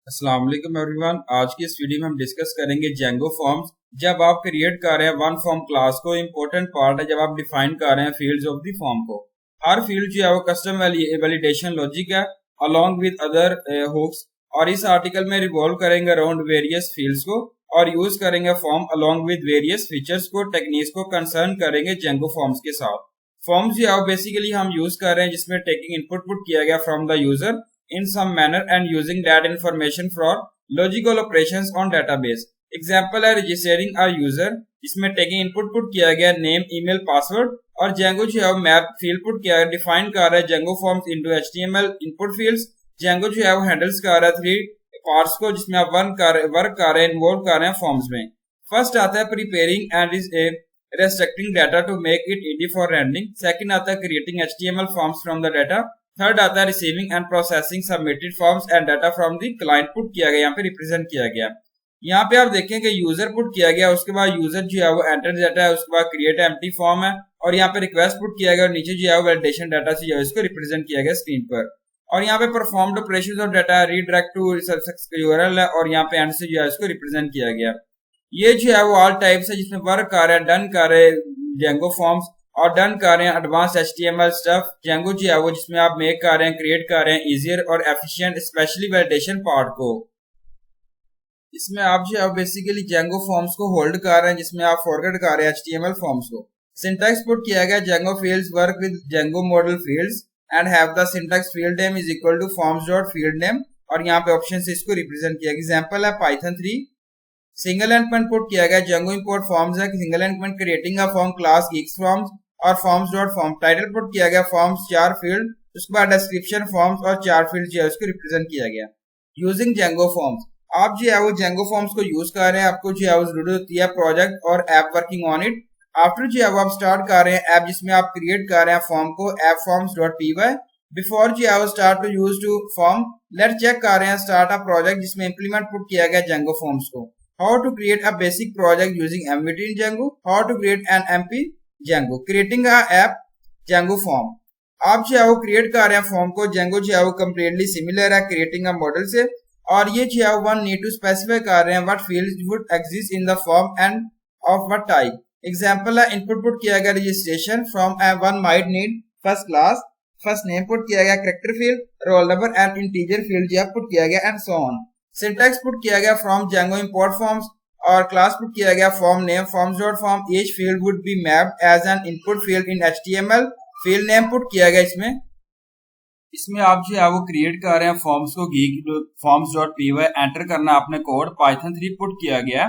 अस्सलाम वालेकुम एवरीवन। आज की इस वीडियो में हम डिस्कस करेंगे जेंगो फॉर्म्स। जब आप क्रिएट कर रहे हैं वन फॉर्म क्लास को, इंपॉर्टेंट पार्ट है जब आप डिफाइन कर रहे हैं फील्ड्स ऑफ द फॉर्म को। हर फील्ड जो है वो कस्टम वैलिडेशन लॉजिक है अलोंग विद अदर हुक्स, और इस आर्टिकल में रिवॉल्व करेंगे अराउंड वेरियस फील्ड्स को और यूज करेंगे form along with various features को, टेक्निक्स को कंसर्न करेंगे जेंगो फॉर्म्स के साथ। फॉर्म्स जो है बेसिकली हम यूज कर रहे हैं जिसमें टेकिंग इनपुट पुट किया गया from the user in some manner and using that information for logical operations on database। Example है रजिस्टरिंग आर यूजर, जिसमें टेकिंग इनपुट पुट किया गया नेम, ईमेल, पासवर्ड, और जेंगो जो है मैप फील्ड पुट किया गया डिफाइन कर रहा है Django forms into HTML input fields. Django जो है वो हैंडल्स कर रहा है थ्री पार्ट्स को जिसमें आप वर्क कर रहे हैं, इन्वॉल्व कर रहे हैं फॉर्म्स में। फर्स्ट आता है preparing and restricting data to make it easy for rendering। Second आता है creating HTML forms from the data. Third आता है receiving end processing submitted forms and data from the client put किया गया, यहाँ पे रिप्रेजेंट किया गया। यहाँ पे आप देखें कि यूजर पुट किया गया, उसके बाद यूजर जो है वो एंटर डाटा है, उसके बाद क्रिएट एम्प्टी फॉर्म है, और यहाँ पे रिक्वेस्ट पुट किया गया और नीचे जो है वैलिडेशन डाटा से जो है इसको रिप्रेजेंट किया गया स्क्रीन पर। और यहाँ पे performed operations of data redirect to URL है, और यहाँ पे एंड से जो है इसको रिप्रेजेंट किया गया। ये जो है वो ऑल टाइप्स है जिसमें वर्क कर रहे हैं, डन कर रहे जेंगो फॉर्म्स और डन कर रहे हैं एडवांस एचटीएमएल स्टफ। जेंगो जो है वो जिसमें आप मेक कर रहे हैं, क्रिएट कर रहे हैं इजियर और एफिशिएंट, स्पेशली वैलिडेशन पार्ट को। इसमें आप जो है बेसिकली जेंगो फॉर्म्स को होल्ड कर रहे हैं जिसमें आप फॉरवर्ड कर रहे हैं एचटीएमएल फॉर्म्स को। सिंटैक्स पुट किया गया Django fields work with Django model fields and have the syntax field name is equal two forms dot field name, और यहाँ पे ऑप्शन से इसको रिप्रेजेंट किया गया। एग्जांपल है पाइथन 3। सिंगल एंडपॉइंट पुट किया गया जेंगो इंपोर्ट फॉर्म्स है, single endpoint creating a form class geeks forms और forms dot form. Title put किया गया फॉर्म्स 4 फील्ड, उसके बाद डिस्क्रिप्शन फॉर्म्स और 4 फील्ड जो है उसको रिप्रेजेंट किया गया। यूजिंग जेंगो फॉर्म्स, आप जो है वो जेंगो फॉर्म्स को यूज कर रहे हैं, आपको जो है वो जरूरत होती है प्रोजेक्ट और app working on it. After जो है वो आप स्टार्ट कर रहे हैं ऐप जिसमें आप क्रिएट कर रहे हैं फॉर्म को, app forms dot py। Before जो है वो start to use to form, let check कर रहे हैं स्टार्ट अ प्रोजेक्ट जिसमें इंप्लीमेंट पुट किया गया जेंगो फॉर्म्स को। How to create a basic project using MVT in Django, how to create an MP Django, creating a app Django form। आप जो है वो क्रिएट कर रहे हैं फॉर्म को, Django जो है वो कम्प्लीटली सिमिलर है क्रिएटिंग अ मॉडल से, और ये जो है वन नीड टू स्पेसिफाई कर रहे हैं what fields would exist in the form end of what type. Example है इनपुट पुट किया गया registration from one might need first class, first name put किया गया, character field, roll number and integer field जो है put किया गया and so on. Syntax put किया गया फ्रॉम जेंगो इंपोर्ट फॉर्म्स, और क्लास पुट किया गया form name forms dot form. Each field would be mapped as an input field in HTML. Field name put किया गया इसमें आप जो है वो क्रिएट कर रहे हैं फॉर्म्स को, geek forms dot py enter करना आपने कोड, पाइथन 3 पुट किया गया।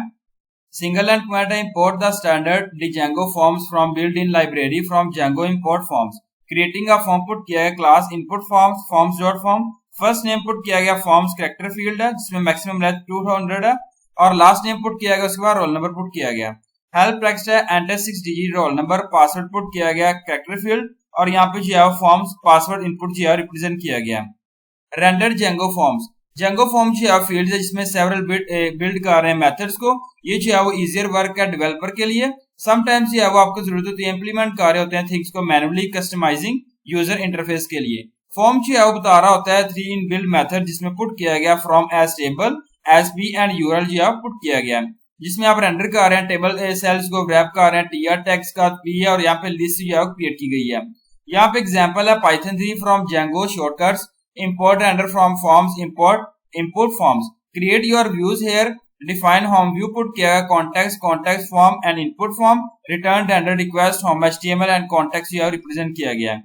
Single and point import the standard Django forms from built in library from Django import forms. Creating a form put किया गया class input forms forms dot form. First name put किया गया forms character field है जिसमें maximum length 200 है, और last name put किया गया, उसके बाद रोल नंबर पुट किया गया। हेल्प टेक्स्ट है enter 6 digit roll number, password put किया गया कैरेक्टर फील्ड, और यहाँ पे जो है फॉर्म्स पासवर्ड इनपुट जो है रिप्रेजेंट किया गया। Render Django forms, Django form जो है फील्ड है जिसमें सेवरल बिल्ड कर रहे हैं मेथड्स को। ये जो है वो इजियर वर्क है डेवलपर के लिए। समटाइम्स जो है वो आपको जरूरत होती है इंप्लीमेंट कर रहे होते हैं थिंग्स को मैनुअली कस्टमाइजिंग यूजर इंटरफेस के लिए। फॉर्म जो है वो बता रहा होता है 3 इन बिल्ड मेथड जिसमें पुट किया गया from as table, S B and URL जो है पुट किया गया, जिसमें आप रेंडर कर रहे हैं टेबल सेल्स को ग्रैब कर रहे हैं, टीआर टैग्स का पी है, और यहाँ पे लिस्ट जो है क्रिएट की गई है। यहाँ पे एग्जांपल है Python 3 from Django shortcuts, import render from forms, import forms, create your views here, define home view put किया गया, context form and input form, return render request home HTML and context जो है represent किया गया है।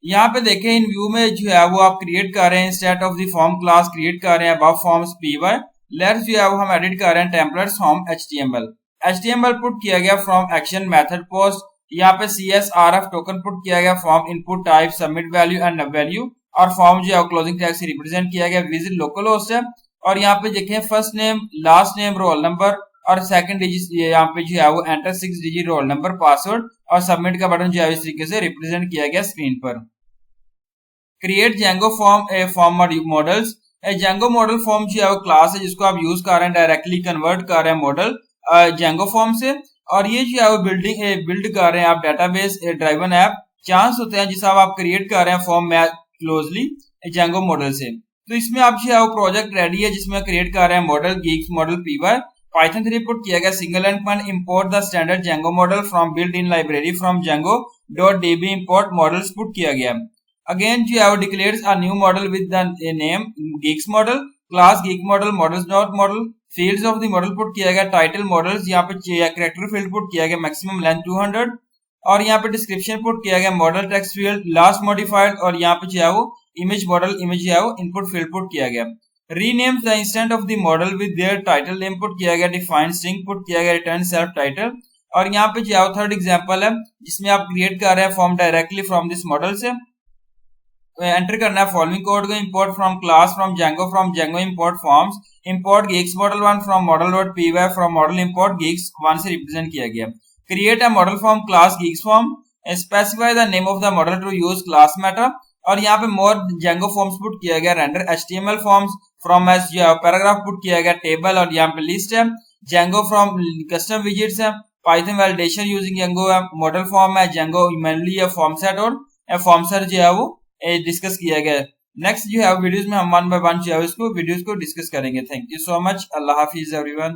यहाँ पे देखें इन व्यू में जो है वो आप क्रिएट कर रहे हैं instead of the form class create कर रहे हैं अबव फॉर्म्स py। लेफ्ट जो है वो हम एडिट कर रहे हैं टेम्पलेट्स होम एचटीएमएल पुट किया गया फ्रॉम एक्शन मेथड पोस्ट। यहाँ पे CSRF टोकन पुट किया गया form input type submit value and value, और फॉर्म जो है क्लोजिंग टैग से रिप्रेजेंट किया गया विजिट लोकल होस्ट है। और यहाँ पे देखें first name, last name, roll number, और सेकंड डिजिट यहाँ पे जो है वो enter 6 digit roll number, password, और सबमिट का बटन जो है इस तरीके से रिप्रेजेंट किया गया स्क्रीन पर। Create Django form models, Django model form जो है वो क्लास है जिसको आप यूज कर रहे हैं डायरेक्टली कन्वर्ट कर रहे हैं मॉडल जेंगो फॉर्म से, और ये जो है वो बिल्ड कर रहे हैं आप डेटाबेस ड्राइवन ऐप। चांस होते हैं जिस आप क्रिएट कर रहे हैं फॉर्म में क्लोजली जेंगो मॉडल से। तो इसमें आप जो है वो प्रोजेक्ट रेडी है जिसमें क्रिएट कर रहे हैं model geeks model PY Python 3 put किया गया single and point import the standard Django model from built in library from Django dot db import models put किया गया। अगेन जो है वो declares a new model with the name geeks model class geek model models dot model fields of the model put किया गया title models यहाँ पे character field put किया गया मैक्सिमम लेंथ 200 और यहाँ पे डिस्क्रिप्शन पुट किया गया model text field last modified और यहाँ पे जो है वो इमेज मॉडल इमेज जो है वो इनपुट फील्ड पुट किया गया। Rename the instant of the model with their title name put किया गया डिफाइंड स्ट्रिंग पुट किया गया रिटर्न सेल्फ टाइटल और यहाँ पे जो है थर्ड एग्जांपल है जिसमें आप क्रिएट कर रहे हैं form directly from this model से एंटर करना है फॉलोइंग कोड को import from class from Django import forms import geeks model 1 from model dot py from model import geeks 1 से रिप्रेजेंट किया गया। Create a model form class geeks form specify the name of the model to use class method और यहाँ पे more Django forms put किया गया render HTML forms from S paragraph put किया गया टेबल और यहाँ पे लिस्ट है जेंगो फ्रॉम कस्टम विजेट्स है पाइथन वैलिडेशन यूजिंग जेंगो है मॉडल फॉर्म है जेंगो मैनुअली है फॉर्म सेट और फॉर्म सेट जो है वो डिस्कस किया गया। नेक्स्ट जो है वीडियोस में हम वन बाय वन जो है इसको वीडियोस को डिस्कस करेंगे। Thank you so much. Allah Hafiz everyone.